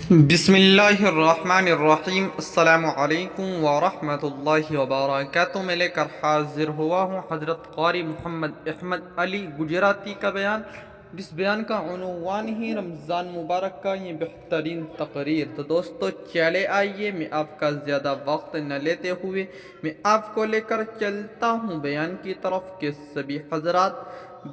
بسم اللہ الرحمن الرحیم۔ السلام علیکم ورحمۃ اللہ وبرکاتہ۔ میں لے کر حاضر ہوا ہوں حضرت قاری محمد احمد علی گجراتی کا بیان، جس بیان کا عنوان ہی رمضان مبارک کا یہ بہترین تقریر۔ تو دوستو چلے آئیے، میں آپ کا زیادہ وقت نہ لیتے ہوئے میں آپ کو لے کر چلتا ہوں بیان کی طرف کہ سبھی حضرات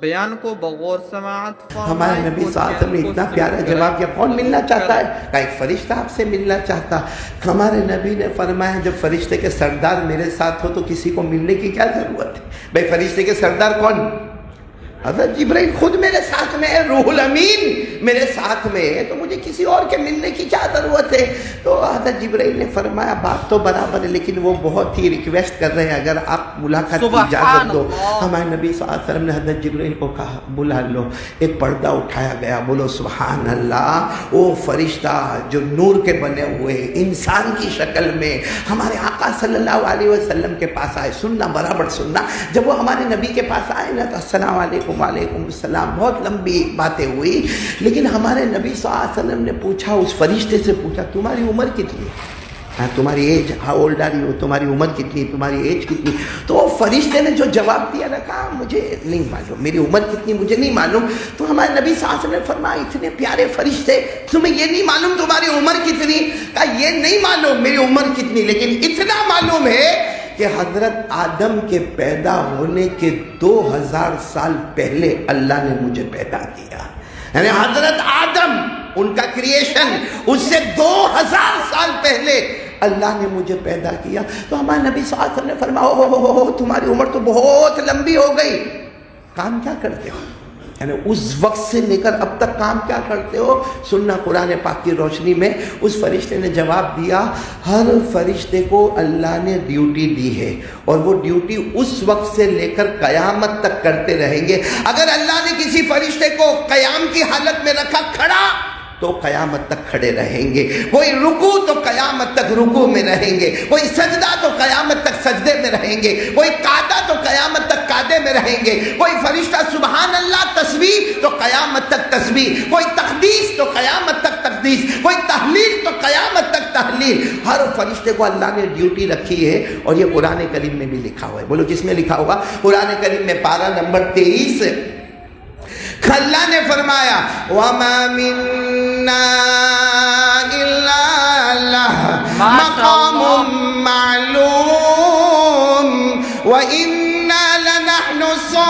بیان کو بغور سماعت فرمائیں۔ ہمارے نبی صلی اللہ علیہ وسلم نے اتنا پیارا جواب دیا، کون ملنا چاہتا ہے؟ کہ ایک فرشتہ آپ سے ملنا چاہتا۔ ہمارے نبی نے فرمایا جب فرشتے کے سردار میرے ساتھ ہو تو کسی کو ملنے کی کیا ضرورت ہے؟ بھئی فرشتے کے سردار کون؟ حضرت جبرائیل خود میرے ساتھ میں ہے، روح الامین میرے ساتھ میں ہے، تو مجھے کسی اور کے ملنے کی کیا ضرورت ہے؟ تو حضرت جبرائیل نے فرمایا بات تو برابر ہے، لیکن وہ بہت ہی ریکویسٹ کر رہے ہیں اگر آپ ملاقات کی اجازت دو۔ ہمارے نبی صلی اللہ علیہ وسلم نے حضرت جبرائیل کو کہا بلا لو۔ ایک پردہ اٹھایا گیا، بولو سبحان اللہ۔ وہ فرشتہ جو نور کے بنے ہوئے انسان کی شکل میں ہمارے آقا صلی اللہ علیہ وسلم کے پاس آئے۔ سننا برابر سننا، جب وہ ہمارے نبی کے پاس آئے نا تو السلام علیکم وعلیکم السلام، بہت لمبی باتیں ہوئی، لیکن ہمارے نبی صلی اللہ علیہ وسلم نے پوچھا، اس فرشتے سے پوچھا تمہاری عمر کتنی ہے؟ تمہاری age how old are you? تمہاری عمر کتنی، تمہاری ایج کتنی؟ تو وہ فرشتے نے جو جواب دیا نا، کہا مجھے نہیں معلوم، میری عمر کتنی مجھے نہیں معلوم۔ تو ہمارے نبی صلی اللہ علیہ وسلم نے فرمایا اتنے پیارے فرشتے، تمہیں یہ نہیں معلوم تمہاری عمر کتنی؟ کہا یہ نہیں معلوم میری عمر کتنی، لیکن اتنا معلوم ہے کہ حضرت آدم کے پیدا ہونے کے 2000 سال پہلے اللہ نے مجھے پیدا کیا۔ یعنی حضرت آدم ان کا کریشن، اس سے 2000 سال پہلے اللہ نے مجھے پیدا کیا۔ تو ہمارے نبی صلی اللہ علیہ وسلم نے فرمایا تمہاری عمر تو بہت لمبی ہو گئی، کام کیا کرتے ہو؟ یعنی اس وقت سے لے کر اب تک کام کیا کرتے ہو؟ سننا قرآن پاک کی روشنی میں اس فرشتے نے جواب دیا، ہر فرشتے کو اللہ نے ڈیوٹی دی ہے اور وہ ڈیوٹی اس وقت سے لے کر قیامت تک کرتے رہیں گے۔ اگر اللہ نے کسی فرشتے کو قیام کی حالت میں رکھا کھڑا تو قیامت تک کھڑے رہیں گے، کوئی رکوع تو قیامت تک رکوع میں رہیں گے، کوئی سجدہ تو قیامت تک سجدے میں رہیں گے، کوئی قعدہ تو قیامت تک قعدے میں رہیں گے، کوئی فرشتہ سبحان اللہ تسبیح تو قیامت تک تسبیح، کوئی تقدیس تو قیامت تک تقدیس، کوئی تحلیل تو قیامت تک تحلیل۔ ہر فرشتے کو اللہ نے ڈیوٹی رکھی ہے اور یہ قرآن کریم میں بھی لکھا ہوا ہے۔ بولو کس میں لکھا ہوگا؟ قرآن کریم میں پارہ نمبر 23 اللہ نے فرمایا وَمَا مِنَّا إِلَّا لَهُ مَقَامٌ مَعْلُومٌ وَإِنَّا لَنَحْنُ الصَّافُّونَ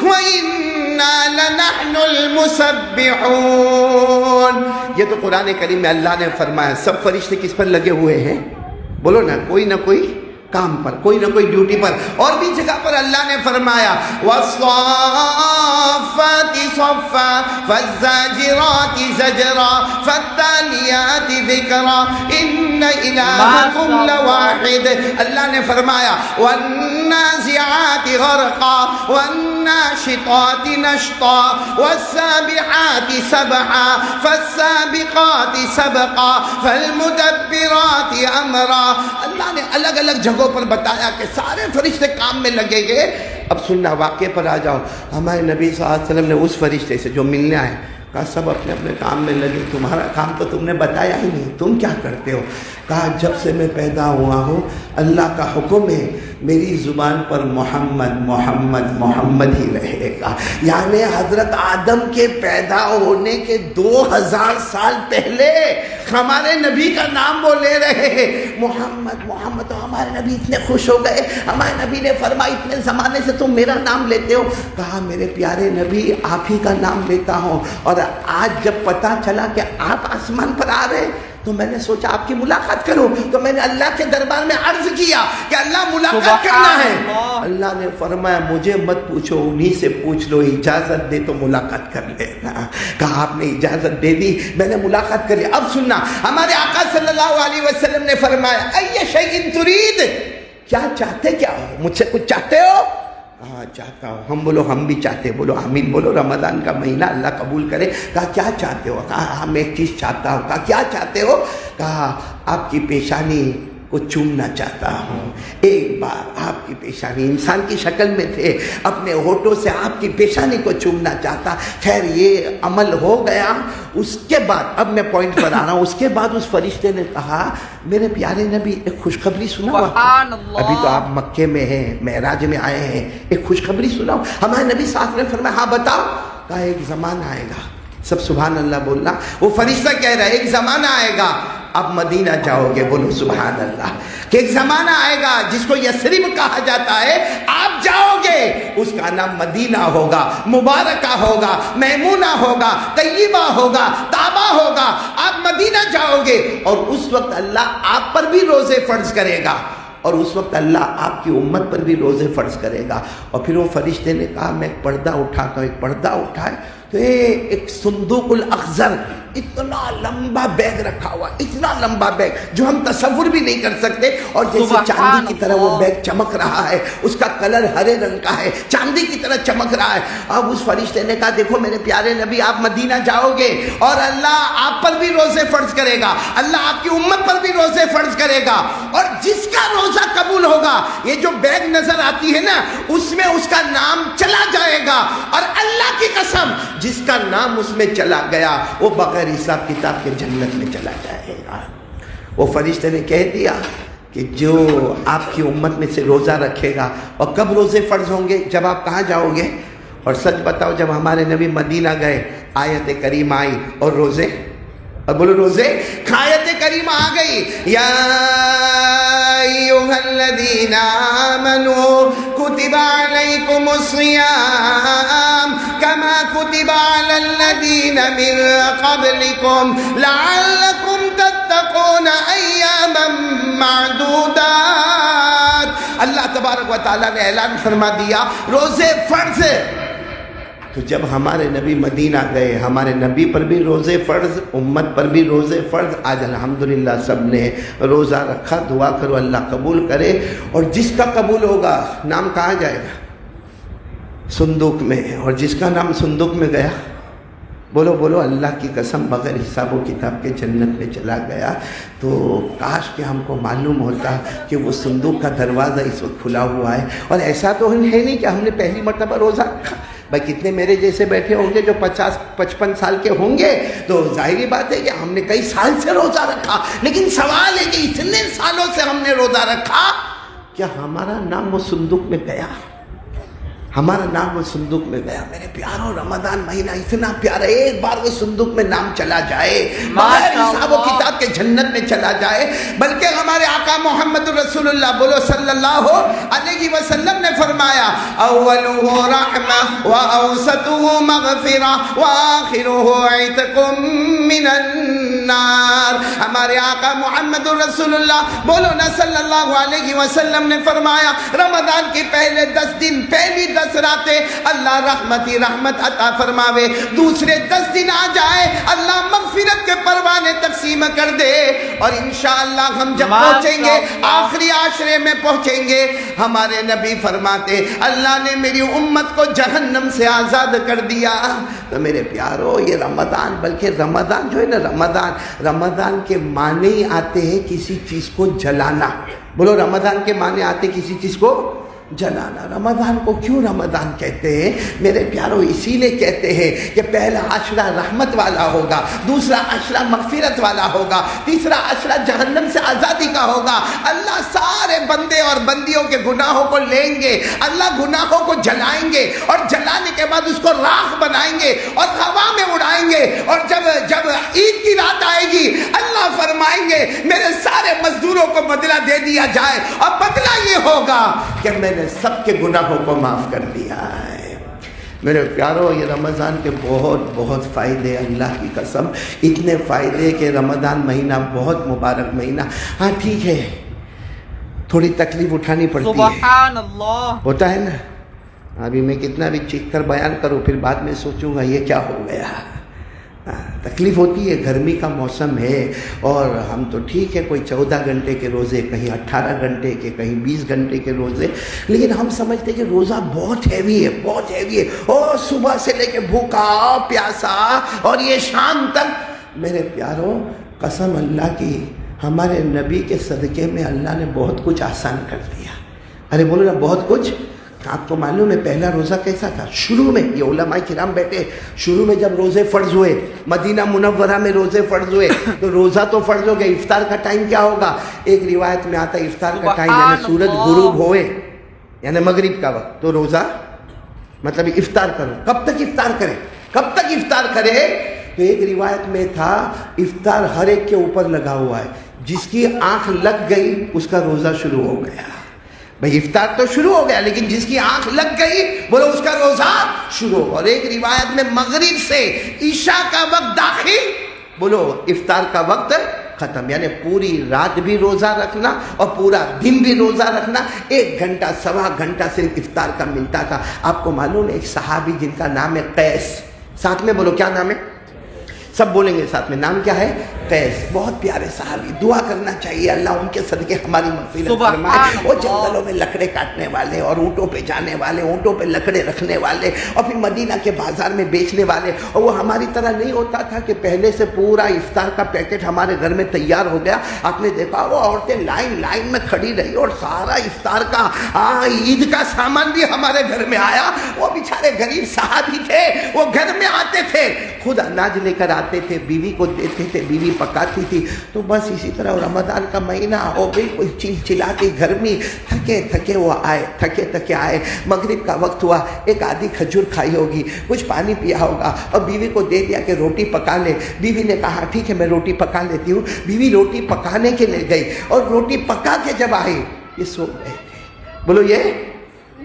وَإِنَّا لَنَحْنُ الْمُسَبِّحُونَ۔ یہ تو قرآن کریم میں اللہ نے فرمایا۔ سب فرشتے کس پر لگے ہوئے ہیں؟ بولو نا، کوئی نہ کوئی کام پر، کوئی نہ کوئی ڈیوٹی پر۔ اور بھی جگہ پر اللہ نے فرمایا وَالصَّافَّاتِ صَفًّا فَالزَّاجِرَاتِ زَجْرًا فَالتَّالِيَاتِ ذِكْرًا إِنَّ إِلَٰهَكُمْ لَوَاحِدٌ۔ اللہ نے فرمایا وَالنَّازِعَاتِ غَرْقًا وَالنَّاشِطَاتِ نَشْطًا وَالسَّابِحَاتِ سَبْحًا فَالسَّابِقَاتِ سَبْقًا فَالْمُدَبِّرَاتِ أَمْرًا۔ اللہ نے الگ الگ جگہوں پر بتایا کہ سارے فرشتے کام میں لگے گئے۔ اب سننا، واقعے پر آ جاؤ۔ ہمارے نبی صلی اللہ علیہ وسلم نے اس فرشتے سے جو ملنے آئے کہا سب اپنے اپنے کام میں لگے، تمہارا کام تو تم نے بتایا ہی نہیں، تم کیا کرتے ہو؟ کہا جب سے میں پیدا ہوا ہوں اللہ کا حکم ہے میری زبان پر محمد محمد محمد ہی رہے گا۔ یعنی حضرت آدم کے پیدا ہونے کے 2000 سال پہلے ہمارے نبی کا نام وہ لے رہے ہیں، محمد محمد۔ تو ہمارے نبی اتنے خوش ہو گئے، ہمارے نبی نے فرمایا اتنے زمانے سے تم میرا نام لیتے ہو؟ کہا میرے پیارے نبی آپ ہی کا نام لیتا ہوں، اور آج جب پتا چلا کہ آپ آسمان پر آ رہے تو میں نے سوچا آپ کی ملاقات کروں، تو میں نے اللہ کے دربار میں عرض کیا کہ اللہ ملاقات کرنا ہے۔ اللہ نے فرمایا مجھے مت پوچھو، انہی سے پوچھ لو، اجازت دے تو ملاقات کر لینا۔ کہا آپ نے اجازت دے دی، میں نے ملاقات کر لی۔ اب سننا، ہمارے آقا صلی اللہ علیہ وسلم نے فرمایا اَيَّ شَيْءٍ تُرِيدُ، کیا چاہتے، کیا ہو؟ مجھ سے کچھ چاہتے ہو؟ ہاں چاہتا ہوں۔ ہم بولو ہم بھی چاہتے، بولو آمین بولو، رمضان کا مہینہ اللہ قبول کرے۔ کہا کیا چاہتے ہو؟ کہا ہم ایک چیز چاہتا ہوں۔ کہا کیا چاہتے ہو؟ کہا آپ کی پیشانی کو چومنا چاہتا ہوں. ایک بار آپ کی پیشانی، انسان کی شکل میں تھے، اپنے ہونٹوں سے آپ کی پیشانی کو چومنا چاہتا. خیر یہ عمل ہو گیا. اس کے بعد اب میں پوائنٹ پر آ رہا ہوں. اس کے بعد اس فرشتے نے کہا میرے پیارے نبی ایک خوشخبری سناؤ. ابھی تو آپ مکے میں ہیں، معراج میں آئے ہیں، ایک خوشخبری سناؤ. ہمارے نبی صلی اللہ علیہ وسلم نے فرمایا ہاں بتاؤ. کہا ایک زمانہ آئے گا. سب سبحان اللہ بولنا. وہ فرشتہ کہہ رہا ہے ایک زمانہ آئے گا آپ مدینہ جاؤ گے. بولو سبحان اللہ. کہ ایک زمانہ آئے گا جس کو یثرب کہا جاتا ہے، آپ جاؤ گے اس کا نام مدینہ ہوگا، مبارکہ ہوگا، میمونہ ہوگا، طیبہ ہوگا، طابہ ہوگا. آپ مدینہ جاؤ گے اور اس وقت اللہ آپ پر بھی روزے فرض کرے گا اور اس وقت اللہ آپ کی امت پر بھی روزے فرض کرے گا. اور پھر وہ فرشتے نے کہا میں ایک پردہ اٹھاتا ہوں. ایک پردہ اٹھائے تو ایک صندوق الاخضر، اتنا لمبا بیگ رکھا ہوا، اتنا لمبا بیگ جو ہم تصور بھی نہیں کر سکتے. اور جیسے چاندی کی طرح وہ بیگ چمک رہا ہے، اس کا کلر ہرے رنگ کا ہے، چاندی کی طرح چمک رہا ہے. اب اس فرشتے نے کہا دیکھو میرے پیارے نبی آپ مدینہ جاؤ گے اور اللہ آپ پر بھی روزے فرض کرے گا، اللہ آپ کی امت پر بھی روزے فرض کرے گا. اور جس کا روزہ قبول ہوگا، یہ جو بیگ نظر آتی ہے نا اس میں اس کا نام چلا جائے گا. اور اللہ کی قسم جس کا نام اس میں چلا گیا وہ بغیر حساب کتاب کے جنت میں چلا جائے گا. وہ فرشتے نے کہہ دیا کہ جو آپ کی امت میں سے روزہ رکھے گا. اور کب روزے فرض ہوں گے؟ جب آپ کہاں جاؤ گے؟ اور سچ بتاؤ جب ہمارے نبی مدینہ گئے آیت کریمہ آئی اور روزے، اور بولو روزے، آیت کریمہ آ گئی یا ایھا الذین آمنوا کتب علیکم الصیام کما کتب علی الذین من قبلکم لعلکم تتقون ایاما معدودات. اللہ تبارک و تعالیٰ نے اعلان فرما دیا روزے فرض. تو جب ہمارے نبی مدینہ گئے ہمارے نبی پر بھی روزے فرض، امت پر بھی روزے فرض. آج الحمدللہ سب نے روزہ رکھا. دعا کرو اللہ قبول کرے. اور جس کا قبول ہوگا نام کہاں جائے گا؟ صندوق میں. اور جس کا نام صندوق میں گیا بولو بولو اللہ کی قسم بغیر حساب و کتاب کے جنت میں چلا گیا. تو کاش کہ ہم کو معلوم ہوتا کہ وہ صندوق کا دروازہ اس وقت کھلا ہوا ہے. اور ایسا تو ہے نہیں کہ ہم نے پہلی مرتبہ روزہ رکھا. بھائی کتنے میرے جیسے بیٹھے ہوں گے جو 50-55 سال کے ہوں گے، تو ظاہری بات ہے کہ ہم نے کئی سال سے روزہ رکھا. لیکن سوال ہے کہ اتنے سالوں سے ہم نے روزہ رکھا، کیا ہمارا نام وہ صندوق میں گیا؟ ہمارا نام وہ صندوق میں گیا. میرے پیاروں رمضان مہینہ اتنا پیارا، ایک بار وہ صندوق میں نام چلا جائے بغیر حساب و کتاب کے جنت میں چلا جائے. بلکہ ہمارے آقا محمد رسول اللہ بولو صلی اللہ علیہ وسلم نے فرمایا اولہ رحمہ واوسطہ مغفرہ وآخرہ عتق من النار. ہمارے آقا محمد رسول اللہ بولو نا صلی اللہ علیہ وسلم نے فرمایا رمضان کے پہلے 10 دن، پہلی 10 راتیں اللہ رحمت ہی رحمت عطا فرماوے. دوسرے 10 دن آ جائے اللہ مغفرت کے پروانے تقسیم کر دے. اور انشاءاللہ ہم جب پہنچیں گے آخری عاشرے میں پہنچیں گے، ہمارے نبی فرماتے اللہ نے میری امت کو جہنم سے آزاد کر دیا. تو میرے پیارو یہ رمضان، بلکہ رمضان جو ہے نا رمضان کے معنی آتے ہیں کسی چیز کو جلانا. بولو رمضان کے معنی آتے کسی چیز کو جلانا. رمضان کو کیوں رمضان کہتے ہیں میرے پیارو؟ اسی لیے کہتے ہیں کہ پہلا عشرہ رحمت والا ہوگا، دوسرا عشرہ مغفرت والا ہوگا، تیسرا عشرہ جہنم سے آزادی کا ہوگا. اللہ سارے بندے اور بندیوں کے گناہوں کو لیں گے، اللہ گناہوں کو جلائیں گے اور جلانے کے بعد اس کو راکھ بنائیں گے اور ہوا میں اڑائیں گے. اور جب عید کی رات آئے گی اللہ فرمائیں گے میرے سارے مزدوروں کو بدلہ دے دیا جائے. اور بدلہ یہ ہوگا کہ میں سب کے گناہوں کو معاف کر دیا ہے. میرے پیارو یہ رمضان کے بہت بہت فائدے، اللہ کی قسم اتنے فائدے کہ رمضان مہینہ بہت مبارک مہینہ. ہاں ٹھیک ہے تھوڑی تکلیف اٹھانی پڑتی ہے، سبحان اللہ ہوتا ہے نا. ابھی میں کتنا بھی چیخ کر بیان کروں پھر بعد میں سوچوں گا یہ کیا ہو گیا. تکلیف ہوتی ہے، گرمی کا موسم ہے اور ہم تو ٹھیک ہے کوئی 14 گھنٹے کے روزے، کہیں 18 گھنٹے کے، کہیں 20 گھنٹے کے روزے. لیکن ہم سمجھتے کہ روزہ بہت ہیوی ہے، بہت ہیوی ہے. اور صبح سے لے کے بھوکا پیاسا اور یہ شام تک. میرے پیاروں قسم اللہ کی ہمارے نبی کے صدقے میں اللہ نے بہت کچھ آسان کر دیا. ارے بولو نا بہت کچھ. آپ کو معلوم ہے پہلا روزہ کیسا تھا؟ شروع میں یہ علماء کرام بیٹھے، شروع میں جب روزے فرض ہوئے، مدینہ منورہ میں روزے فرض ہوئے تو روزہ تو فرض ہو گیا، افطار کا ٹائم کیا ہوگا؟ ایک روایت میں آتا ہے افطار کا ٹائم یعنی سورج غروب ہوئے یعنی مغرب کا وقت، تو روزہ مطلب افطار کرو. کب تک افطار کرے؟ کب تک افطار کرے؟ تو ایک روایت میں تھا افطار ہر ایک کے اوپر لگا ہوا ہے، جس کی آنکھ لگ گئی اس کا روزہ شروع ہو گیا. بھئی افطار تو شروع ہو گیا لیکن جس کی آنکھ لگ گئی بولو اس کا روزہ شروع ہو. اور ایک روایت میں مغرب سے عشاء کا وقت داخل، بولو افطار کا وقت ختم. یعنی پوری رات بھی روزہ رکھنا اور پورا دن بھی روزہ رکھنا. 1 گھنٹہ سوا گھنٹہ صرف افطار کا ملتا تھا. آپ کو معلوم ہے ایک صحابی جن کا نام ہے قیس، ساتھ میں بولو کیا نام ہے؟ سب بولیں گے ساتھ میں، نام کیا ہے؟ قیس. بہت پیارے صحابی. دعا کرنا چاہیے اللہ ان کے صدقے ہماری مغفرت فرمائے. وہ جنگلوں میں لکڑے کاٹنے والے اور اونٹوں پہ جانے والے، اونٹوں پہ لکڑے رکھنے والے اور پھر مدینہ کے بازار میں بیچنے والے. اور وہ ہماری طرح نہیں ہوتا تھا کہ پہلے سے پورا افطار کا پیکٹ ہمارے گھر میں تیار ہو گیا. آپ نے دیکھا وہ عورتیں لائن میں کھڑی رہی اور سارا افطار کا عید کا سامان بھی ہمارے گھر میں آیا. وہ بیچارے غریب صحابی تھے، وہ گھر میں آتے تھے، خود اناج لے کر آتے تھے، بیوی کو دیتے تھے، بیوی پکاتی تھی. تو بس اسی طرح رمضان کا مہینہ اور بالکل چلچلاتی گرمی، تھکے وہ آئے، تھکے آئے. مغرب کا وقت ہوا، ایک آدھی کھجور کھائی ہوگی، کچھ پانی پیا ہوگا اور بیوی کو دے دیا کہ روٹی پکا لے. بیوی نے کہا ٹھیک ہے میں روٹی پکا لیتی ہوں. بیوی روٹی پکانے کے لیے گئی اور روٹی پکا کے جب آئی یہ سو گئے تھے. بولو یہ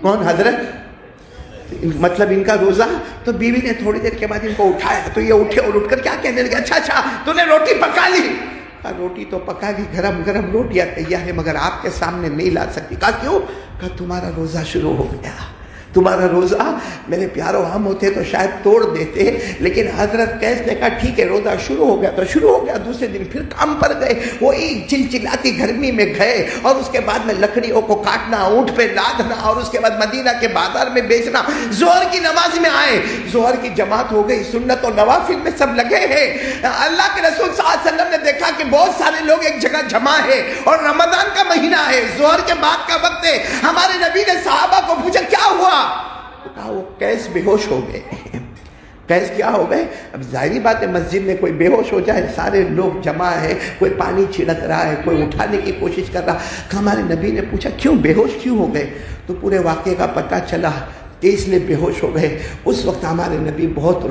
کون؟ حضرت مطلب ان کا روزہ. تو بیوی نے تھوڑی دیر کے بعد ان کو اٹھایا تو یہ اٹھے اور اٹھ کر کیا کہنے لگے؟ اچھا تو نے روٹی پکا لی؟ کہا روٹی تو پکا لی، گرم روٹیاں تیار ہے مگر آپ کے سامنے نہیں لا سکتی. کہا کیوں؟ کہا تمہارا روزہ شروع ہو گیا. تمہارا روزہ میرے پیاروں ہم ہوتے تو شاید توڑ دیتے، لیکن حضرت قیس نے کہا ٹھیک ہے روزہ شروع ہو گیا تو شروع ہو گیا. دوسرے دن پھر کام پر گئے، وہی چلچلاتی گرمی میں گئے اور اس کے بعد میں لکڑیوں کو کاٹنا، اونٹ پہ لادنا اور اس کے بعد مدینہ کے بازار میں بیچنا. ظہر کی نماز میں آئے، ظہر کی جماعت ہو گئی، سنت و نوافل میں سب لگے ہیں. اللہ کے رسول صلی اللہ علیہ وسلم نے دیکھا کہ بہت سارے لوگ ایک جگہ جمع ہے اور رمضان کا مہینہ ہے، ظہر کے بعد کا وقت ہے. ہمارے نبی نے صحابہ کو پوچھا کیا ہوا؟ کہا وہ قیس بے ہوش ہو گئے. قیس کیا ہو گئے؟ اب ظاہری بات ہے مسجد میں کوئی بے ہوش ہو جائے، سارے لوگ جمع ہے، کوئی پانی چھڑک رہا ہے، کوئی اٹھانے کی کوشش کر رہا. ہمارے نبی نے پوچھا کیوں بے ہوش کیوں ہو گئے؟ تو پورے واقعے کا پتہ چلا کہ اس لیے بے ہوش ہو گئے. اس وقت ہمارے نبی بہت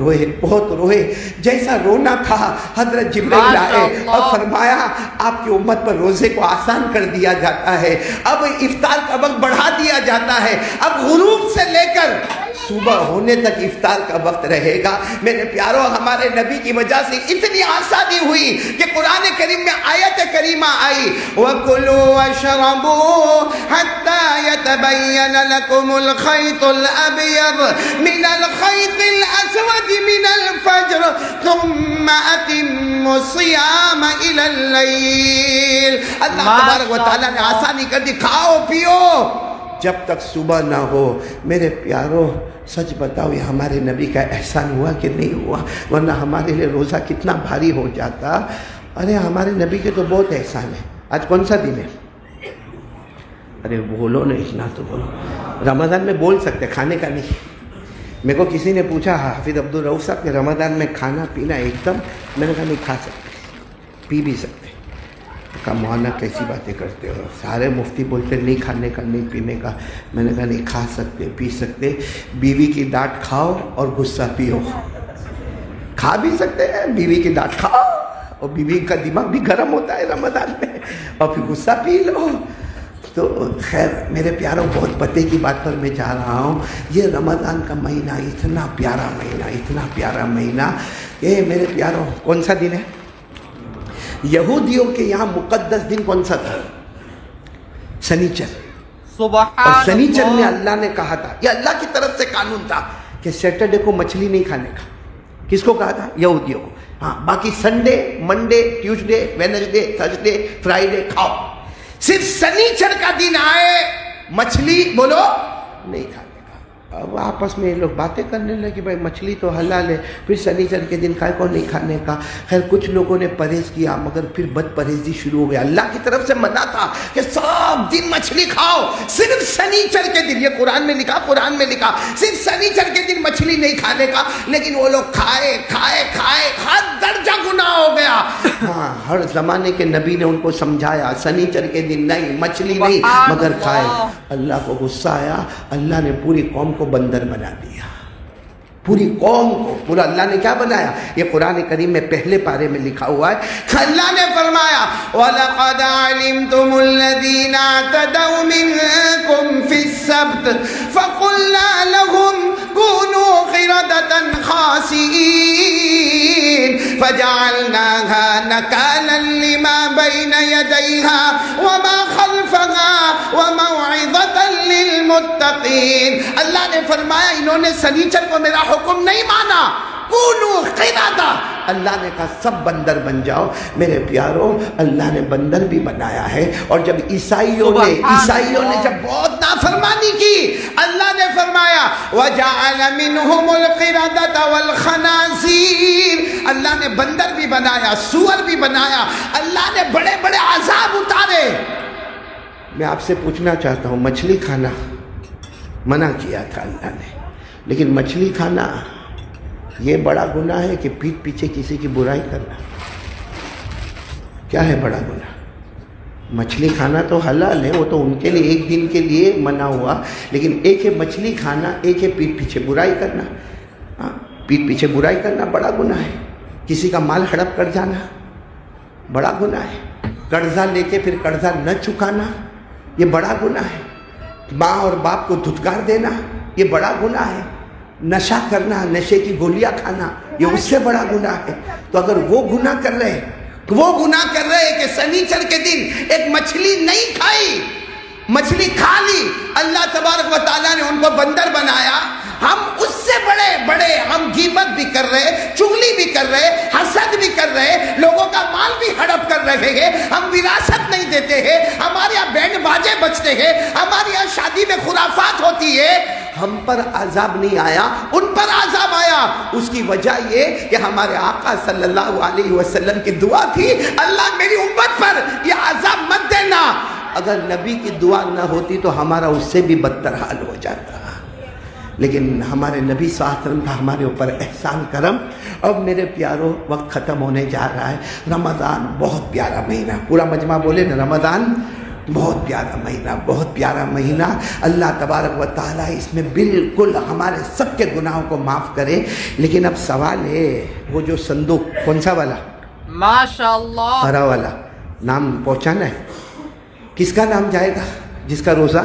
روئے. جیسا رونا تھا حضرت جبرائیل آئے اور فرمایا آپ کی امت پر روزے کو آسان کر دیا جاتا ہے، اب افطار کا وقت بڑھا دیا جاتا ہے، اب غروب سے لے کر صبح ہونے تک افطار کا وقت رہے گا. میرے پیاروں ہمارے نبی کی وجہ سے اتنی آسانی ہوئی کہ قرآن کریم میں آیت کریمہ آئی وَكُلُوا وَاشْرَبُوا حَتَّى يَتَبَيَّنَ لَكُمُ الْخَيْطُ الْأَبْيَضُ مِنَ الْخَيْطِ الْأَسْوَدِ مِنَ الْفَجْرِ ثُمَّ أَتِمُّوا الصِّيَامَ إِلَى اللَّيْلِ. اللہ تبارک و تعالیٰ نے آسانی کر دی، کھاؤ پیو جب تک صبح نہ ہو. میرے پیاروں سچ بتاؤ یہ ہمارے نبی کا احسان ہوا کہ نہیں ہوا؟ ورنہ ہمارے لیے روزہ کتنا بھاری ہو جاتا. ارے ہمارے نبی کے تو بہت احسان ہے. آج کون سا دن ہے؟ ارے بولو نا، اتنا تو بولو. رمضان میں بول سکتے، کھانے کا نہیں. میرے کو کسی نے پوچھا حافظ عبدالرؤف صاحب کہ رمضان میں کھانا پینا ایک دم، میں نے کہا نہیں کھا سکتے، پی بھی سکتے. کا مولانا کیسی باتیں کرتے ہو؟ سارے مفتی بولتے نہیں کھانے کا نہیں پینے کا. میں نے کہا نہیں کھا سکتے پی سکتے. بیوی کی ڈانٹ کھاؤ اور غصہ پیو. کھا بھی سکتے ہیں، بیوی کی ڈانٹ کھاؤ اور بیوی کا دماغ بھی گرم ہوتا ہے رمضان میں، اور پھر غصہ پی لو. تو خیر میرے پیاروں بہت پتے کی بات پر میں جا رہا ہوں. یہ رمضان کا مہینہ اتنا پیارا مہینہ یہ میرے پیاروں کون سا دن ہے؟ یہودیوں کے یہاں مقدس دن کون سا تھا؟ سنیچر. اور سنیچر میں اللہ نے کہا تھا، یہ اللہ کی طرف سے قانون تھا کہ سیٹرڈے کو مچھلی نہیں کھانے کا. کس کو کہا تھا؟ یہودیوں کو. ہاں باقی Sunday, Monday, Tuesday, Wednesday, Thursday, Friday کھاؤ. صرف سنیچر کا دن آئے مچھلی بولو نہیں کھانے کا. اب آپس میں یہ لوگ باتیں کرنے لگے بھائی مچھلی تو حلال ہے، پھر سنیچر کے دن کھائے کو نہیں کھانے کا۔ خیر کچھ لوگوں نے پرہیز کیا مگر پھر بد پرہیزی شروع ہو گیا۔ اللہ کی طرف سے منع تھا کہ سب دن مچھلی کھاؤ، صرف سنیچر کے دن، یہ قرآن میں لکھا صرف سنیچر کے دن مچھلی نہیں کھانے کا، لیکن وہ لوگ کھائے ہر درجہ گناہ ہو گیا۔ ہاں ہر زمانے کے نبی نے ان کو سمجھایا سنیچر کے دن نہیں، مچھلی نہیں، مگر کھائے۔ اللہ کو غصہ آیا، اللہ نے پوری قوم کو بندر بنا دیا، پوری قوم کو۔ پورا اللہ نے کیا بنایا؟ یہ قرآن کریم میں پہلے پارے میں لکھا ہوا ہے، اللہ نے فرمایا وَلَقَدْ عَلِمْتُمُ الَّذِينَ اعْتَدَوْا مِنْكُمْ فِي السَّبْتِ فَقُلْنَا لَهُمْ كُونُوا قِرَدَةً خَاسِئِينَ فَجَعَلْنَاهَا نَكَالًا لِمَا بَيْنَ يَدَيْهَا وَمَا خَلْفَهَا وَمَوْعِظَةً لِلْمُتَّقِينَ۔ اللہ نے فرمایا انہوں نے سنیچر کو میرا حکم نہیں مانا، کونوا قردہ، اللہ نے کہا سب بندر بن جاؤ۔ میرے پیاروں اللہ نے بندر بھی بنایا ہے، اور جب عیسائیوں نے جب بہت نافرمانی کی، اللہ نے فرمایا وَجَعَلَ مِنْهُمُ الْقِرَدَةَ وَالْخَنَازِيرَ، اللہ نے بندر بھی بنایا، سور بھی بنایا، اللہ نے بڑے بڑے عذاب اتارے۔ میں آپ سے پوچھنا چاہتا ہوں، مچھلی کھانا منع کیا تھا اللہ نے، لیکن مچھلی کھانا یہ بڑا گناہ ہے کہ پیٹھ پیچھے کسی کی برائی کرنا؟ کیا ہے بڑا گناہ؟ مچھلی کھانا تو حلال ہے، وہ تو ان کے لیے ایک دن کے لیے منع ہوا، لیکن ایک ہے مچھلی کھانا، ایک ہے پیٹھ پیچھے برائی کرنا۔ پیٹھ پیچھے برائی کرنا بڑا گناہ ہے، کسی کا مال ہڑپ کر جانا بڑا گناہ ہے، قرضہ لے کے پھر قرضہ نہ چکانا یہ بڑا گناہ ہے، ماں اور باپ کو دھتکار دینا یہ بڑا گناہ ہے، نشہ کرنا، نشے کی گولیاں کھانا یہ اس سے بڑا گناہ ہے۔ تو اگر وہ گناہ کر رہے کہ سنیچر کے دن ایک مچھلی نہیں کھائی، مچھلی کھا لی، اللہ تبارک و تعالیٰ نے ان کو بندر بنایا، ہم اس سے بڑے ہم غیبت بھی کر رہے، چغلی بھی کر رہے، حسد بھی کر رہے، لوگوں کا مال بھی ہڑپ کر رہے ہیں، ہم وراثت نہیں دیتے ہیں، ہمارے یہاں بینڈ باجے بجتے ہیں، ہمارے یہاں شادی میں خرافات ہوتی ہے، ہم پر عذاب نہیں آیا، ان پر عذاب آیا۔ اس کی وجہ یہ کہ ہمارے آقا صلی اللہ علیہ وسلم کی دعا تھی، اللہ میری امت پر یہ عذاب مت دینا۔ اگر نبی کی دعا نہ ہوتی تو ہمارا اس سے بھی بدتر حال ہو جاتا، لیکن ہمارے نبی صلی اللہ علیہ وسلم کا ہمارے اوپر احسان کرم۔ اب میرے پیاروں وقت ختم ہونے جا رہا ہے، رمضان بہت پیارا مہینہ، پورا مجمع بولے نا رمضان بہت پیارا مہینہ، بہت پیارا مہینہ۔ اللہ تبارک و تعالیٰ اس میں بالکل ہمارے سب کے گناہوں کو معاف کرے۔ لیکن اب سوال ہے، وہ جو صندوق کون سا والا؟ ماشاءاللہ ہرا والا نام پہنچانا ہے، کس کا نام جائے گا؟ جس کا روزہ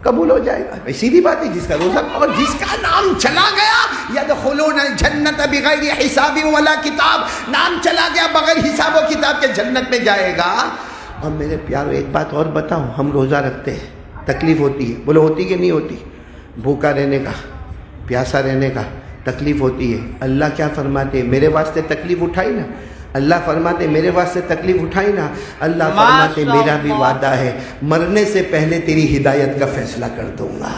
قبول ہو جائے گا، سیدھی بات ہے، جس کا روزہ، اور جس کا نام چلا گیا یدخلون الجنت بغیر حساب ولا کتاب، نام چلا گیا بغیر حساب و کتاب کے جنت میں جائے گا۔ اور میرے پیارو ایک بات اور بتاؤں، ہم روزہ رکھتے ہیں، تکلیف ہوتی ہے، بولو ہوتی کہ نہیں ہوتی؟ بھوکا رہنے کا، پیاسا رہنے کا تکلیف ہوتی ہے۔ اللہ کیا فرماتے ہیں؟ میرے واسطے تکلیف اٹھائی نا، اللہ فرماتے میرے واسطے تکلیف اٹھائی نا، اللہ فرماتے میرا بھی وعدہ ہے مرنے سے پہلے تیری ہدایت کا فیصلہ کر دوں گا۔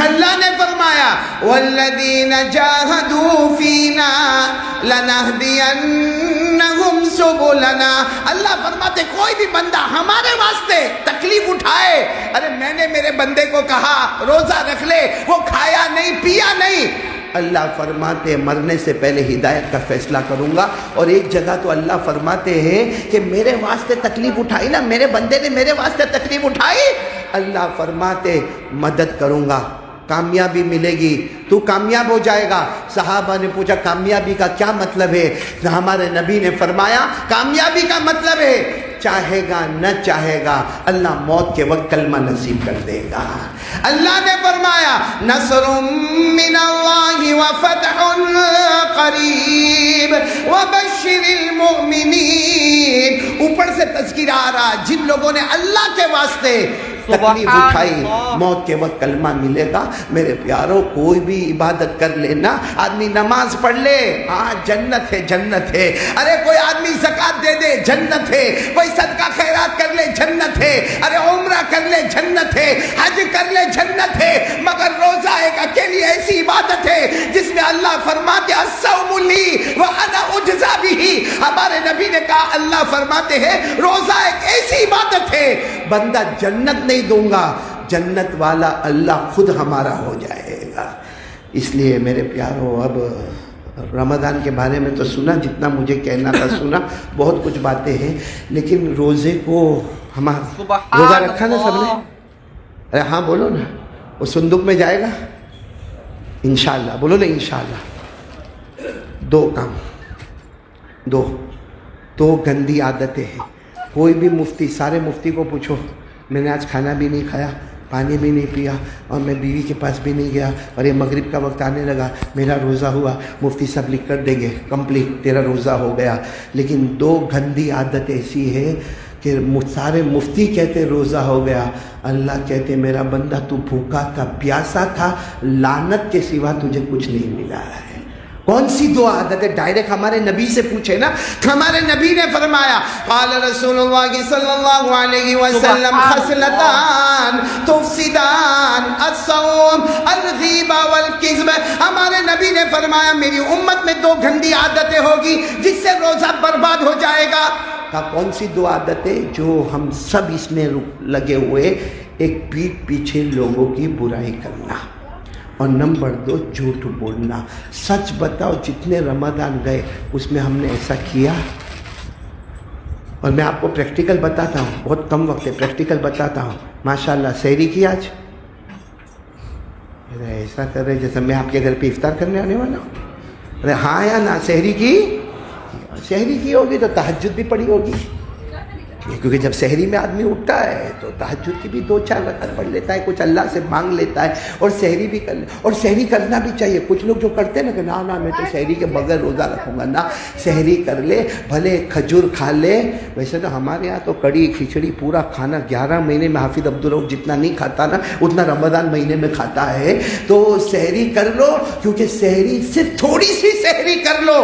اللہ نے فرمایا والذین جاہدوا فینا لنہدینہم سبلنا، اللہ فرماتے کوئی بھی بندہ ہمارے واسطے تکلیف اٹھائے، ارے میں نے میرے بندے کو کہا روزہ رکھ لے، وہ کھایا نہیں پیا نہیں، اللہ فرماتے مرنے سے پہلے ہدایت کا فیصلہ کروں گا۔ اور ایک جگہ تو اللہ فرماتے ہیں کہ میرے واسطے تکلیف اٹھائی نا، میرے بندے نے میرے واسطے تکلیف اٹھائی، اللہ فرماتے مدد کروں گا، کامیابی ملے گی، تو کامیاب ہو جائے گا۔ صحابہ نے پوچھا کامیابی کا کیا مطلب ہے؟ ہمارے نبی نے فرمایا کامیابی کا مطلب ہے چاہے گا نہ چاہے گا اللہ موت کے وقت کلمہ نصیب کر دے گا۔ اللہ نے فرمایا نصر من اللہ وفتح قریب وبشر المؤمنین، اوپر سے تذکرہ آ رہا جن لوگوں نے اللہ کے واسطے تکلیف اٹھائی, موت کے وقت کلمہ ملے گا. میرے پیاروں, کوئی بھی عبادت کر لینا, آدمی نماز پڑھ لے, ہاں جنت ہے, جنت ہے. ارے کوئی آدمی زکات دے دے, جنت ہے. کوئی صدقہ خیرات کر لے, جنت ہے. ارے عمرہ کر لے, جنت ہے. حج کر لے, جنت ہے. مگر روزہ ایک اکیلی ایسی عبادت ہے جس میں اللہ فرماتے الصوم لی وانا اجزا بہ. ہمارے نبی نے کہا, اللہ فرماتے ہیں روزہ ایک ایسی عبادت ہے, بندہ جنت نہیں دوں گا, جنت والا اللہ خود ہمارا ہو جائے گا. اس لیے میرے پیاروں, اب رمضان کے بارے میں تو سنا, جتنا مجھے کہنا تھا سنا, بہت کچھ باتیں ہیں, لیکن روزے کو ہمارا روزہ رکھا نا سب نے؟ ارے ہاں بولو نا, وہ صندوق میں جائے گا انشاءاللہ, بولو نا انشاءاللہ. دو کام, دو گندی عادتیں ہیں. کوئی بھی مفتی, سارے مفتی کو پوچھو, میں نے آج کھانا بھی نہیں کھایا, پانی بھی نہیں پیا, اور میں بیوی کے پاس بھی نہیں گیا, اور یہ مغرب کا وقت آنے لگا, میرا روزہ ہوا. مفتی صاحب لکھ کر دیں گے کمپلیٹ, تیرا روزہ ہو گیا. لیکن دو گندی عادت ایسی ہے کہ سارے مفتی کہتے روزہ ہو گیا, اللہ کہتے میرا بندہ تو بھوکا تھا, پیاسا تھا, لعنت کے سوا تجھے کچھ نہیں ملا ہے. کون سی دو عادتیں؟ ڈائریکٹ ہمارے نبی سے پوچھے نا. ہمارے نبی نے فرمایا, قال رسول اللہ صلی اللہ علیہ وسلم, خصلتان تفسدان الصوم الغیبہ والکذب. ہمارے نبی نے فرمایا میری امت میں دو گندی عادتیں ہوگی جس سے روزہ برباد ہو جائے گا. کہا کون سی دو عادتیں؟ جو ہم سب اس میں لگے ہوئے, ایک پیٹھ پیچھے لوگوں کی برائی کرنا, اور نمبر 2 جھوٹ بولنا. سچ بتاؤ, جتنے رمضان گئے اس میں ہم نے ایسا کیا؟ اور میں آپ کو پریکٹیکل بتاتا ہوں, بہت کم وقت ہے, پریکٹیکل بتاتا ہوں. ماشاءاللہ سحری کی آج؟ ایسا کر رہے جیسے میں آپ کے گھر پہ افطار کرنے آنے والا ہوں. ارے ہاں یا نا, سحری کی؟ سحری کی ہوگی تو تہجد بھی پڑھی ہوگی, کیونکہ جب سحری میں آدمی اٹھتا ہے تو تہجد کی بھی 2-4 رکعت پڑھ لیتا ہے, کچھ اللہ سے مانگ لیتا ہے, اور سحری بھی کر لے. اور سحری کرنا بھی چاہیے. کچھ لوگ جو کرتے ہیں نا کہ نا میں تو سحری کے بغیر روزہ رکھوں گا, نا, سحری کر لے, بھلے کھجور کھا لے. ویسے تو ہمارے یہاں تو کڑی کھچڑی پورا کھانا 11 مہینے میں حافظ عبدالرؤف جتنا نہیں کھاتا نا, اتنا رمضان مہینے میں کھاتا ہے. تو سحری کر لو, کیونکہ سحری صرف تھوڑی سی سحری کر لو,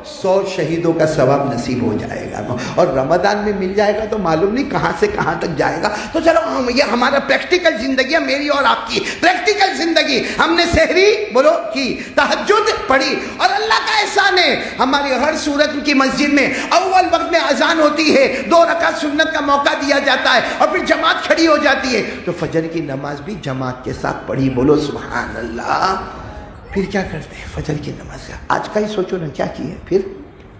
100 شہیدوں کا ثواب نصیب ہو جائے گا, اور رمضان میں مل جائے گا تو معلوم نہیں کہاں سے کہاں تک جائے گا. تو چلو یہ ہمارا پریکٹیکل زندگی ہے, میری اور آپ کی پریکٹیکل زندگی. ہم نے سحری بولو کی, تہجد پڑھی, اور اللہ کا احسان ہے ہماری ہر صورت کی مسجد میں اول وقت میں اذان ہوتی ہے, 2 رکعت سنت کا موقع دیا جاتا ہے, اور پھر جماعت کھڑی ہو جاتی ہے. تو فجر کی نماز بھی جماعت کے ساتھ پڑھی, بولو سبحان اللہ. پھر کیا کرتے ہیں فجر کی نماز کا؟ آج کا ہی سوچو نا کیا کیے. پھر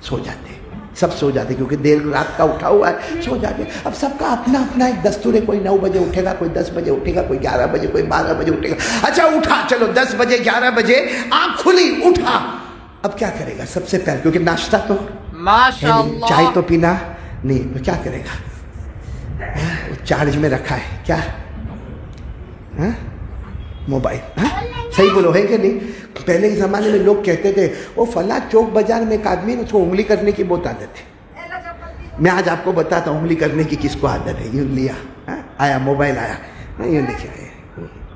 سو جاتے, سب سو جاتے, کیونکہ دیر رات کا اٹھا ہوا ہے, سو جاتے. اب سب کا اپنا اپنا ایک دستور ہے, کوئی 9 بجے اٹھے گا, کوئی 10 بجے اٹھے گا, کوئی 11 بجے, کوئی 12 بجے اٹھے گا. اچھا اٹھا, چلو 10 بجے 11 بجے آنکھ کھلی, اٹھا. اب کیا کرے گا؟ سب سے پہلے, کیونکہ ناشتہ تو ماشاءاللہ, چائے تو پینا نہیں, تو کیا کرے گا؟ چارج میں رکھا ہے کیا؟ موبائل. صحیح بولو, ہے کہ نہیں؟ پہلے کے زمانے میں لوگ کہتے تھے وہ فلاں چوک بازار میں ایک آدمی نے اس کو انگلی کرنے کی بہت عادت ہے. میں آج آپ کو بتاتا ہوں انگلی کرنے کی کس کو عادت ہے. یوں لیا, آیا موبائل آیا, یوں دیکھیے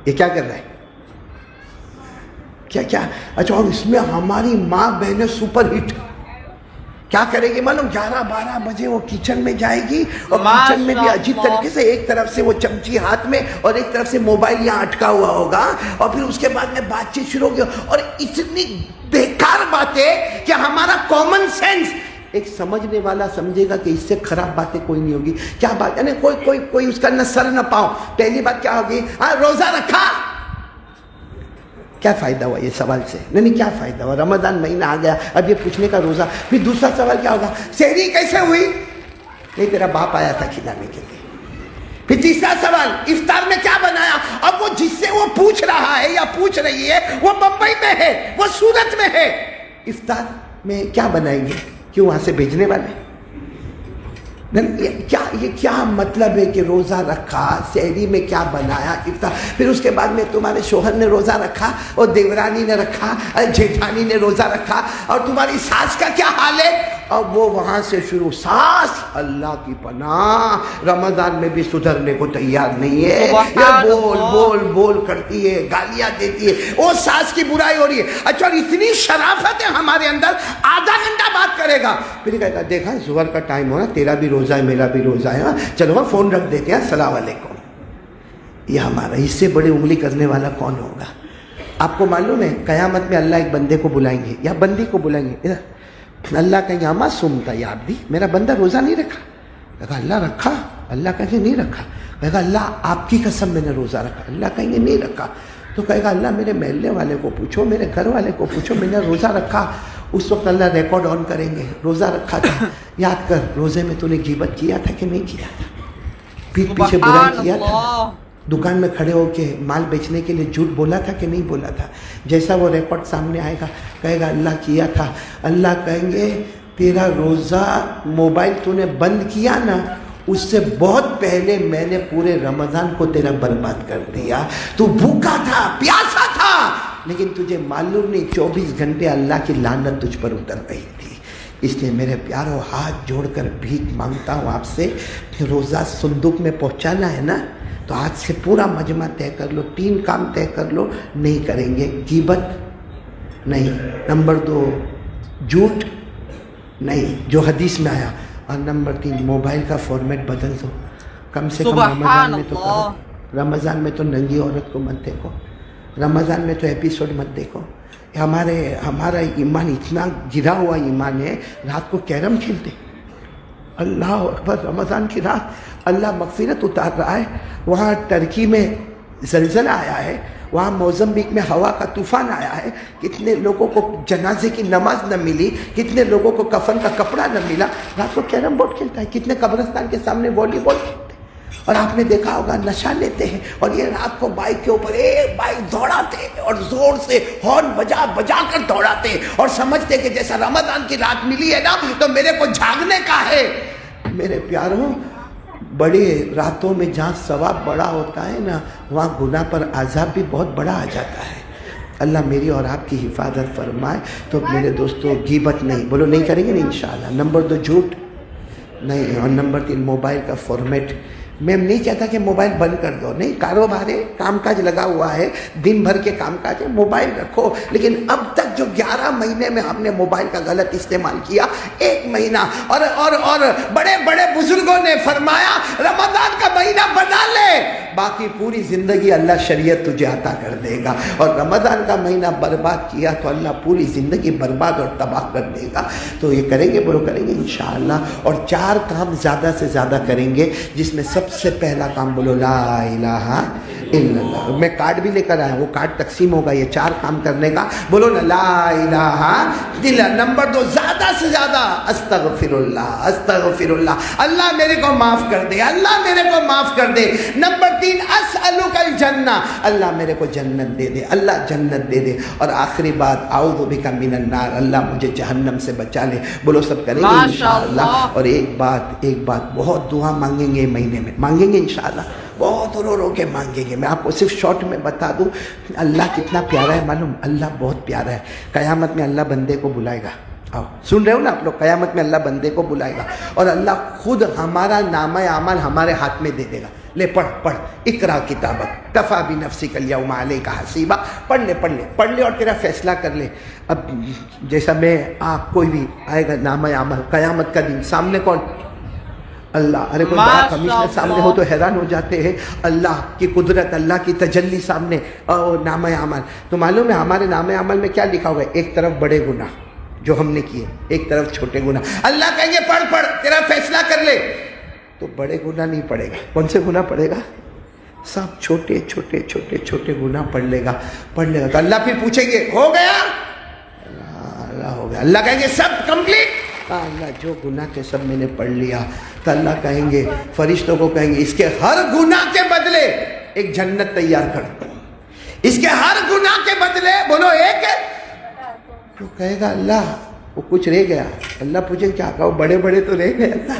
یہ کیا کر رہا ہے, کیا. اچھا, اور اس میں ہماری ماں بہنیں سپر ہٹ کیا کرے گی معلوم؟ 11-12 بجے وہ کچن میں جائے گی, اور کچن میں بھی عجیب طریقے سے ایک طرف سے وہ چمچی ہاتھ میں اور ایک طرف سے موبائل یہاں اٹکا ہوا ہوگا, اور پھر اس کے بعد میں بات چیت شروع ہوگی, اور اتنی بیکار باتیں کہ ہمارا کامن سینس ایک سمجھنے والا سمجھے گا کہ اس سے خراب باتیں کوئی نہیں ہوگی. کیا بات, یعنی کوئی اس کا نہ سر نہ پاؤں. پہلی بات کیا ہوگی؟ روزہ رکھا, کیا فائدہ ہوا یہ سوال سے؟ نہیں کیا فائدہ ہوا؟ رمضان مہینہ آ گیا, اب یہ پوچھنے کا روزہ. پھر دوسرا سوال کیا ہوگا؟ سحری کیسے ہوئی؟ نہیں, تیرا باپ آیا تھا کھلانے کے لیے. پھر تیسرا سوال, افطار میں کیا بنایا؟ اب وہ جس سے وہ پوچھ رہا ہے یا پوچھ رہی ہے وہ بمبئی میں ہے, وہ سورت میں ہے, افطار میں کیا بنائیں گے؟ کیوں وہاں سے بھیجنے والے؟ یہ کیا مطلب ہے کہ روزہ رکھا، سحری میں کیا بنایا، افطار، پھر اس کے بعد میں تمہارے شوہر نے روزہ رکھا اور دیورانی نے رکھا، جیٹھانی نے روزہ رکھا، اور تمہاری ساس کا کیا حال ہے؟ اب وہ وہاں سے شروع، ساس اللہ کی پناہ رمضان میں بھی سدھرنے کو تیار نہیں ہے، یہ بول بول بول کرتی ہے، گالیاں دیتی ہے، وہ ساس کی برائی ہو رہی ہے، اچھا اور اتنی شرافت ہے ہمارے اندر، آدھا گھنٹہ بات کرے گا، پھر کہے گا دیکھا ظہر کا ٹائم ہو نا، تیرا بھی روزہ ہے میرا بھی روزہ ہے، چلو وہ فون رکھ دیتے ہیں، السلام علیکم۔ یہ ہمارا اس سے بڑی انگلی کرنے والا کون ہوگا؟ آپ کو معلوم ہے قیامت میں اللہ ایک بندے کو بلائیں گے یا بندی کو بلائیں گے، اللہ کہیں گے اما سمتا یا عبدی، میرا بندہ روزہ نہیں رکھا، کہا اللہ رکھا، اللہ کہیں گے نہیں رکھا، کہے گا اللہ آپ کی قسم میں نے روزہ رکھا، اللہ کہیں گے نہیں رکھا، تو کہے گا اللہ میرے محلے والے کو پوچھو، میرے گھر والے کو پوچھو، میں نے روزہ رکھا، اس وقت اللہ ریکارڈ آن کریں گے، روزہ رکھا تھا، یاد کر روزے میں تو نے غیبت کیا تھا کہ نہیں کیا تھا، پیٹھ پیچھے برائی کیا تھا، دکان میں کھڑے ہو کے مال بیچنے کے لیے جھوٹ بولا تھا کہ نہیں بولا تھا، جیسا وہ ریکارڈ سامنے آئے گا کہے گا اللہ کیا تھا، اللہ کہیں گے تیرا روزہ موبائل تو نے بند کیا نا، اس سے بہت پہلے میں نے پورے رمضان کو تیرا برباد کر دیا، تو بھوکا تھا پیاسا تھا لیکن تجھے معلوم نہیں 24 گھنٹے اللہ کی لعنت تجھ پر اتر رہی تھی۔ اس لیے میرے پیاروں ہاتھ جوڑ کر بھیک مانگتا ہوں آپ سے، روزہ صندوق میں پہنچانا ہے نا، تو آج سے پورا مجمع طے کر لو، 3 کام طے کر لو، نہیں کریں گے، غیبت نہیں، نمبر 2 جھوٹ نہیں جو حدیث میں آیا، اور نمبر 3 موبائل کا فارمیٹ بدل دو، کم سے کم رمضان میں تو کرو، رمضان میں تو ننگی عورت کو مت دیکھو، رمضان میں تو ایپیسوڈ مت دیکھو، ہمارا ایمان اتنا گرا ہوا ایمان ہے، رات کو کیرم کھیلتے، اللہ اکبر، رمضان کی رات اللہ مغفرت اتار رہا ہے، وہاں ترکی میں زلزلہ آیا ہے، وہاں موزمبیق میں ہوا کا طوفان آیا ہے، کتنے لوگوں کو جنازے کی نماز نہ ملی، کتنے لوگوں کو کفن کا کپڑا نہ ملا، رات کو کیرم بورڈ کھیلتا ہے، کتنے قبرستان کے سامنے والی بال کھیلتے ہیں، اور آپ نے دیکھا ہوگا نشہ لیتے ہیں، اور یہ رات کو بائک کے اوپر ایک بائک دوڑاتے ہیں اور زور سے ہارن بجا بجا کر دوڑاتے ہیں، اور سمجھتے کہ جیسا رمضان کی رات ملی ہے نا تو میرے کو جھاگنے کا ہے۔ میرے پیاروں، بڑے راتوں میں جہاں ثواب بڑا ہوتا ہے نا، وہاں گناہ پر عذاب بھی بہت بڑا آ جاتا ہے۔ اللہ میری اور آپ کی حفاظت فرمائے۔ تو میرے دوستو غیبت نہیں، بولو نہیں کریں گے نہیں انشاءاللہ۔ نمبر 2 جھوٹ نہیں، اور نمبر 3 موبائل کا فارمیٹ۔ میں نہیں کہتا کہ موبائل بند کر دو، نہیں، کاروبار ہے، کام کاج لگا ہوا ہے، دن بھر کے کام کاج ہے، موبائل رکھو، لیکن اب تک جو 11 مہینے میں ہم نے موبائل کا غلط استعمال کیا، 1 مہینہ، اور بڑے بڑے بزرگوں نے فرمایا رمضان کا مہینہ بنا لے، باقی پوری زندگی اللہ شریعت تجھے عطا کر دے گا، اور رمضان کا مہینہ برباد کیا تو اللہ پوری زندگی برباد اور تباہ کر دے گا۔ تو یہ کریں گے، بولو کریں گے انشاءاللہ۔ اور 4 کام زیادہ سے زیادہ کریں گے، جس میں سب سے پہلا کام بولو لا الہ الا اللہ۔ میں کارڈ بھی لے کر آیا، وہ کارڈ تقسیم ہوگا یہ 4 کام کرنے کا، بولو نا لا الہ الا اللہ۔ نمبر 2 زیادہ سے زیادہ استغفر اللہ، استغفر اللہ، اللہ میرے کو معاف کر دے، اللہ میرے کو معاف کر دے۔ نمبر 3 اسألک الجنہ، اللہ میرے کو جنت دے دے، اللہ جنت دے دے۔ اور آخری بات اعوذ بک من النار، اللہ مجھے جہنم سے بچا لے۔ بولو سب کریں گے انشاءاللہ۔ اور ایک بات بہت دعا مانگیں گے مہینے میں، مانگیں گے انشاءاللہ، بہت رو کے مانگیں گے۔ میں آپ کو صرف شارٹ میں بتا دوں، اللہ کتنا پیارا ہے معلوم، اللہ بہت پیارا ہے۔ قیامت میں اللہ بندے کو بلائے گا، آؤ سن رہے ہو نا آپ لوگ، قیامت میں اللہ بندے کو بلائے گا، اور اللہ خود ہمارا نامہ اعمال ہمارے ہاتھ میں دے دے گا، لے پڑھ اقرا کتابک کفا بنفسک الیوم علیک حسیبا، پڑھ لے اور تیرا فیصلہ کر لے۔ اب جیسا میں آپ کوئی بھی آئے گا نامہ اعمال قیامت کا دن، سامنے کون؟ اللہ۔ ارے کوئی بڑا کمشنر سامنے ہو تو حیران ہو جاتے ہیں، اللہ کی قدرت، اللہ کی تجلی سامنے، اور نامہ اعمال۔ تو معلوم ہے ہمارے نامہ اعمال میں کیا لکھا ہوگا؟ ایک طرف بڑے گناہ جو ہم نے کیے، ایک طرف چھوٹے گناہ۔ اللہ کہیں گے پڑھ تیرا فیصلہ کر لے، تو بڑے گناہ نہیں پڑے گا۔ کون سے گناہ پڑے گا؟ سب چھوٹے گناہ پڑھ لے گا۔ تو اللہ پھر پوچھیں گے ہو گیا؟ اللہ ہو گیا۔ اللہ کہیں گے سب کمپلیٹ؟ اللہ جو گناہ کے سب میں نے پڑھ لیا۔ تو اللہ کہیں گے، فرشتوں کو کہیں گے اس کے ہر گناہ کے بدلے ایک جنت تیار کر دو، اس کے ہر گناہ کے بدلے، بولو ایک ہے۔ تو کہے گا اللہ وہ کچھ رہ گیا، اللہ پوچھے کیا کہو، بڑے تو رہ گئے اللہ،